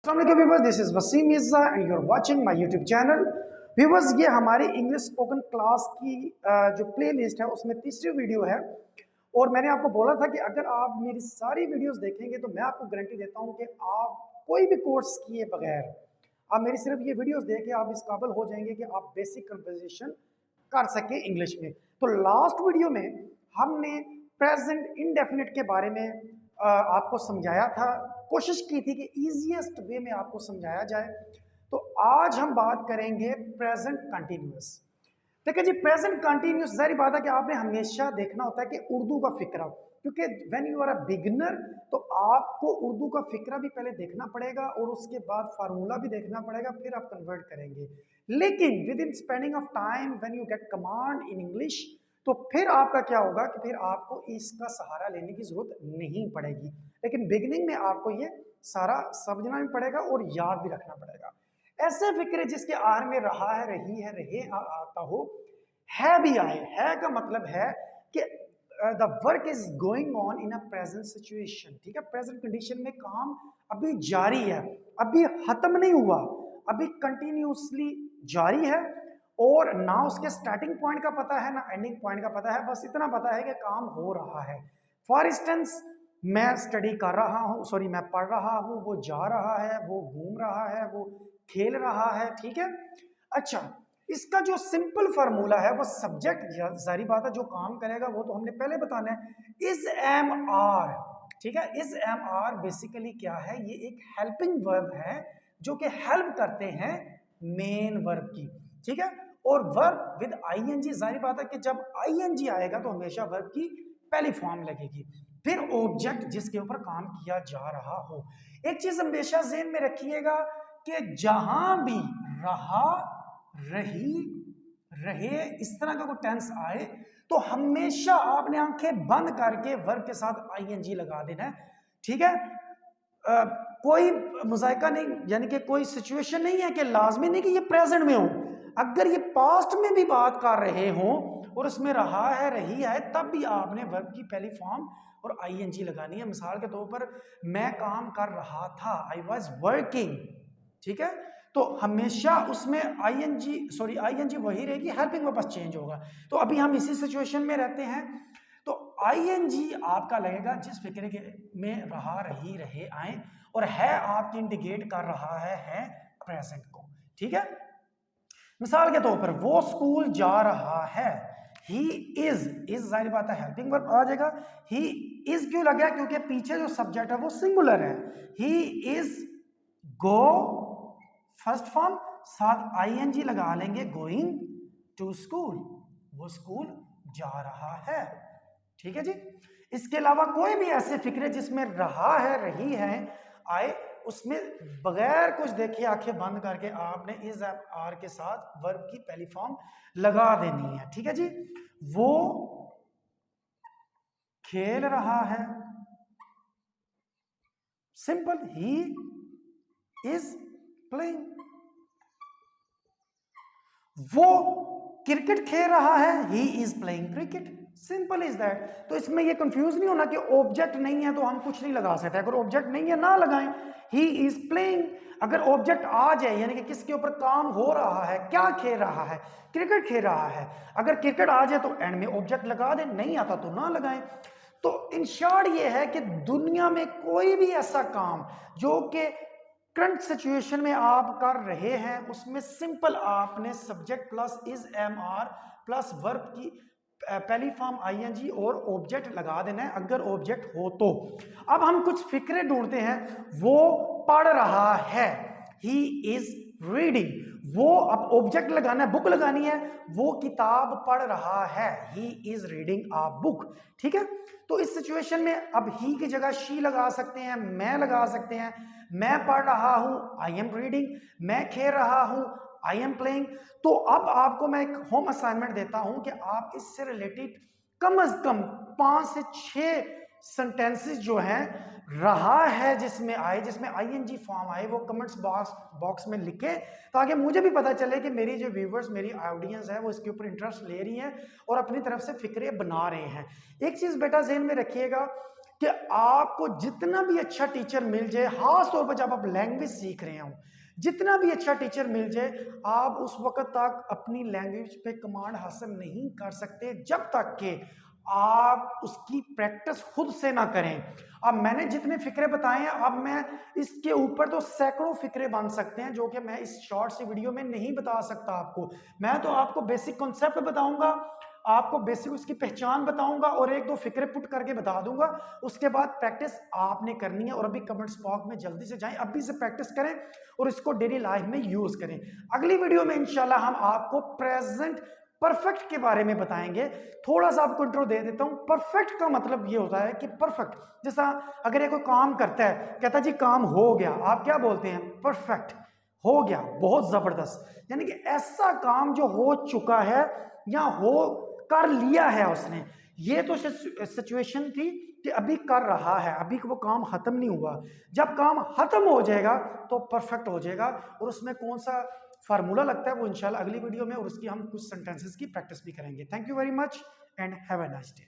Viewers, this is Wasim Mirza and you are watching my YouTube channel. Viewers, ये हमारी English spoken class की जो playlist है उसमें तीसरी वीडियो है। और मैंने आपको बोला था कि अगर आप मेरी सारी वीडियोस देखेंगे तो मैं आपको गारंटी देता हूं कि आप कोई भी कोर्स किए बगैर आप मेरी सिर्फ ये वीडियोस देख के आप इस काबिल हो जाएंगे कि आप बेसिक कन्वर्सेशन कर सके इंग्लिश में। तो लास्ट वीडियो में हमने प्रेजेंट इंडेफिनिट के बारे में आपको समझाया था, कोशिश की थी कि इजीएस्ट वे में आपको समझाया जाए। तो आज हम बात करेंगे प्रेजेंट कंटिन्यूअस। देखिए जी, प्रेजेंट कंटिन्यूअस जाहिर बात है कि आपने हमेशा देखना होता है कि उर्दू का फिक्रा, क्योंकि when you are a beginner तो आपको उर्दू का फिक्रा भी पहले देखना पड़ेगा और उसके बाद फार्मूला भी देखना पड़ेगा, फिर आप कन्वर्ट करेंगे। लेकिन with in spending of time when you get command in English तो फिर आपका क्या होगा कि फिर आपको इसका सहारा लेने की जरूरत नहीं पड़ेगी। लेकिन बिगिनिंग में आपको ये सारा समझना भी पड़ेगा और याद भी रखना पड़ेगा। ऐसे फिक्रे जिसके आर में रहा है, रही है, रहे आता हो, है भी आए। है का मतलब है कि the work is going on in a present situation. ठीक है, प्रेजेंट कंडीशन में काम अभी जारी है, अभी खत्म नहीं हुआ, अभी कंटिन्यूसली जारी है। और ना उसके स्टार्टिंग पॉइंट का पता है ना एंडिंग पॉइंट का पता है, बस इतना पता है कि काम हो रहा है। फॉर इंस्टेंस, मैं स्टडी कर रहा हूँ, सॉरी मैं पढ़ रहा हूँ, वो जा रहा है, वो घूम रहा है, वो खेल रहा है। ठीक है, अच्छा, इसका जो सिंपल फार्मूला है वो सब्जेक्ट, जारी बात है जो काम करेगा वो तो हमने पहले बताना है, इज एम आर। ठीक है, इज एम आर बेसिकली क्या है, ये एक हेल्पिंग वर्ब है जो कि हेल्प करते हैं मेन वर्ब की। ठीक है, और वर्ब विद आईएनजी, जारी बात है कि जब आईएनजी आएगा तो हमेशा वर्ब की पहली फॉर्म लगेगी, फिर ऑब्जेक्ट जिसके ऊपर काम किया जा रहा हो। एक चीज हमेशा ज़हन में रखिएगा कि जहां भी रहा, रही, रहे, इस तरह का कोई टेंस आए तो हमेशा आपने आंखें बंद करके वर्ब के साथ आईएनजी लगा देना है। ठीक है, कोई मुजायका नहीं, यानी कि कोई सिचुएशन नहीं है कि लाजमी नहीं कि ये प्रेजेंट में हो। अगर ये पास्ट में भी बात कर रहे हो और उसमें रहा है, रही है, तब भी आपने वर्ब की पहली फॉर्म और आईएनजी लगानी है। मिसाल के तौर पर मैं काम कर रहा था, आई वॉज वर्किंग। ठीक है, तो हमेशा उसमें आईएनजी, सॉरी आईएनजी वही रहेगी, हेल्पिंग वर्ब बस चेंज होगा। तो अभी हम इसी सिचुएशन में रहते हैं, तो आईएनजी आपका लगेगा जिस फिक्रे के में रहा, रही, रहे आए, और है आपकी इंडिकेट कर रहा है प्रेजेंट को। ठीक है, मिसाल के तौर पर वो स्कूल जा रहा है, ही इज जाहिर बात है हेल्पिंग वर्ब आ जाएगा। ही इज क्यों लग गया, क्योंकि पीछे जो सब्जेक्ट है वो सिंगुलर है। He is go first form, साथ आईएनजी लगा लेंगे, गोइंग टू स्कूल, वो स्कूल जा रहा है। ठीक है जी, इसके अलावा कोई भी ऐसे फिक्रे जिसमें रहा है, रही है, आए, उसमें बगैर कुछ देखे आंखें बंद करके आपने इज आर के साथ वर्ब की पहली फॉर्म लगा देनी है। ठीक है जी, वो खेल रहा है, सिंपल, ही इज प्लेइंग। वो क्रिकेट खेल रहा है, he is playing cricket, simple is that. तो इसमें ये कंफ्यूज नहीं होना कि ऑब्जेक्ट नहीं है तो हम कुछ नहीं लगा सकते। अगर ऑब्जेक्ट नहीं है ना लगाएं, ही इज प्लेइंग। अगर ऑब्जेक्ट आ जाए, यानी कि किसके ऊपर काम हो रहा है, क्या खेल रहा है, क्रिकेट खेल रहा है, अगर क्रिकेट आ जाए तो एंड में ऑब्जेक्ट लगा दें, नहीं आता तो ना लगाएं। तो इन शॉर्ट ये है कि दुनिया में कोई भी ऐसा काम जो कि करंट सिचुएशन में आप कर रहे हैं, उसमें सिंपल आपने subject plus is am are plus verb की पहली फॉर्म आईएनजी और ऑब्जेक्ट लगा देना है, अगर ऑब्जेक्ट हो तो। अब हम कुछ फिक्रे ढूंढते हैं। वो पढ़ रहा है, ही इज रीडिंग। वो अब ऑब्जेक्ट लगाना है, बुक लगानी है, वो किताब पढ़ रहा है, he is reading a book. ठीक है, तो इस सिचुएशन में अब ही की जगह शी लगा सकते हैं, मैं लगा सकते हैं। मैं पढ़ रहा हूं, आई एम रीडिंग। मैं खेल रहा हूं, आई एम प्लेइंग। तो अब आपको मैं एक होम असाइनमेंट देता हूं कि आप इससे रिलेटेड कम से कम 5 से 6 सेंटेंसेस जो हैं रहा है जिसमें आए, जिसमें आईएनजी फॉर्म आए, वो कमेंट्स बॉक्स में लिखे, ताकि मुझे भी पता चले कि मेरी जो व्यूवर्स, मेरी ऑडियंस है वो इसके ऊपर इंटरेस्ट ले रही हैं और अपनी तरफ से फिक्रे बना रहे हैं। एक चीज बेटा ज़हन में रखिएगा कि आपको जितना भी अच्छा टीचर मिल जाए, खास तौर पर जब आप लैंग्वेज सीख रहे हो, जितना भी अच्छा टीचर मिल जाए, आप उस वक्त तक अपनी लैंग्वेज पे कमांड हासिल नहीं कर सकते जब तक कि आप उसकी प्रैक्टिस खुद से ना करें। अब मैंने जितने फिक्रे बताए हैं, अब मैं इसके ऊपर तो सैकड़ों फिक्रे बन सकते हैं जो कि मैं इस शॉर्ट सी वीडियो में नहीं बता सकता आपको। मैं तो आपको बेसिक कॉन्सेप्ट बताऊंगा, आपको बेसिक उसकी पहचान बताऊंगा और एक दो फिक्रे पुट करके बता दूंगा। उसके बाद प्रैक्टिस आपने करनी है। और अभी कमेंट्स बॉक्स में जल्दी से जाएं, अभी से प्रैक्टिस करें और इसको डेली लाइफ में यूज करें। अगली वीडियो में इंशाल्लाह हम आपको प्रेजेंट परफेक्ट के बारे में बताएंगे। थोड़ा सा आपको इंट्रो दे देता हूं। परफेक्ट का मतलब ये होता है कि परफेक्ट, जैसा अगर ये कोई काम करता है, कहता है जी काम हो गया, आप क्या बोलते हैं? परफेक्ट, हो गया, बहुत जबरदस्त। यानी कि ऐसा काम जो हो चुका है या हो कर लिया है उसने। ये तो सिचुएशन थी कि अभी कर रहा है, अभी वो काम खत्म नहीं हुआ। जब काम खत्म हो जाएगा तो परफेक्ट हो जाएगा। और उसमें कौन सा फार्मूला लगता है वो इंशाल्लाह अगली वीडियो में, और उसकी हम कुछ सेंटेंसेस की प्रैक्टिस भी करेंगे। Thank you very much and have a nice day.